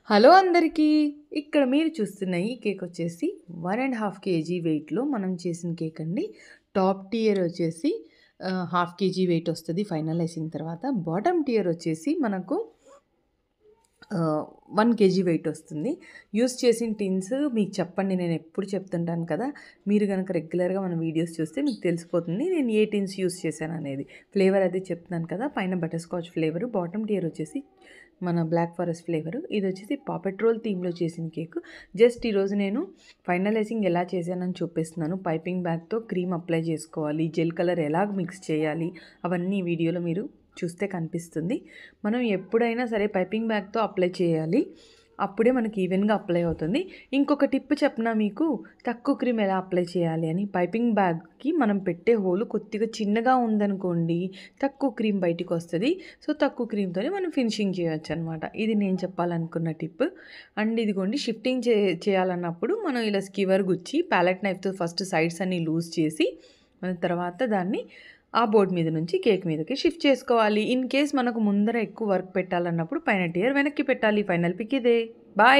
Hello అందరికీ! ఇక్కడ మీరు చూస్తున్న ఈ కేక్ వచ్చేసి 1½ కేజీ వెయిట్‌లో మనం చేసిన కేక్ అండి. టాప్ టియర్ వచ్చేసి ½ కేజీ వెయిట్ వస్తది ఫైనలైజింగ్ తర్వాత. బాటమ్ టియర్ వచ్చేసి మనకు 1 కేజీ వెయిట్ వస్తుంది. యూజ్ చేసిన టిన్స్ మీకు చెప్పండి, నేను ఎప్పుడు చెప్తుంటాను కదా! మీరు గనక రెగ్యులర్‌గా మన వీడియోస్ చూస్తే మీకు తెలిసిపోతుంది నేను ఏ టిన్స్ యూజ్ చేశాననేది. ఫ్లేవర్ అది చెప్తున్నాను కదా! పైన butterscotch flavour, bottom tier వచ్చేసి మన బ్లాక్ ఫారెస్ట్ ఫ్లేవరు. ఇది వచ్చేసి పాపెట్ రోల్ థీమ్‌లో చేసిన కేక్. జస్ట్ ఈరోజు నేను ఫైనలైజింగ్ ఎలా చేశానని చూపిస్తున్నాను. పైపింగ్ బ్యాగ్‌తో క్రీమ్ అప్లై చేసుకోవాలి, జెల్ కలర్ ఎలా మిక్స్ చేయాలి, అవన్నీ ఈ వీడియోలో మీరు చూస్తే కనిపిస్తుంది. మనం ఎప్పుడైనా సరే పైపింగ్ బ్యాగ్‌తో అప్లై చేయాలి. అప్పుడే మనకి ఈవెన్‌గా అప్లై అవుతుంది. ఇంకొక టిప్ చెప్పనా మీకు, తక్కువ క్రీమ్ ఎలా అప్లై చేయాలి అని. పైపింగ్ బ్యాగ్‌కి మనం పెట్టే హోల్ కొద్దిగా చిన్నగా ఉందనుకోండి, తక్కువ క్రీమ్ బయటికి వస్తది. సో, తక్కువ క్రీమ్‌తోనే మనం ఫినిషింగ్ చేయొచ్చనమాట. ఇది నేను చెప్పాలనుకున్న టిప్. అండ్ ఇదిగోండి, షిఫ్టింగ్ చేయాలన్నప్పుడు మనం ఇలా స్కివర్ గుచ్చి ప్యాలెట్ నైఫ్‌తో ఫస్ట్ సైడ్స్ అన్నీ లూజ్ చేసి, తర్వాత దాన్ని ఆ బోర్డ్ మీద నుంచి కేక్ మీదకి షిఫ్ట్ చేసుకోవాలి. ఇన్ కేస్ మనకు ముందర ఎక్కువ వర్క్ పెట్టాలన్నప్పుడు పైన టియర్ వెనక్కి పెట్టాలి. ఫైనల్ పిక్ ఇదే. బాయ్.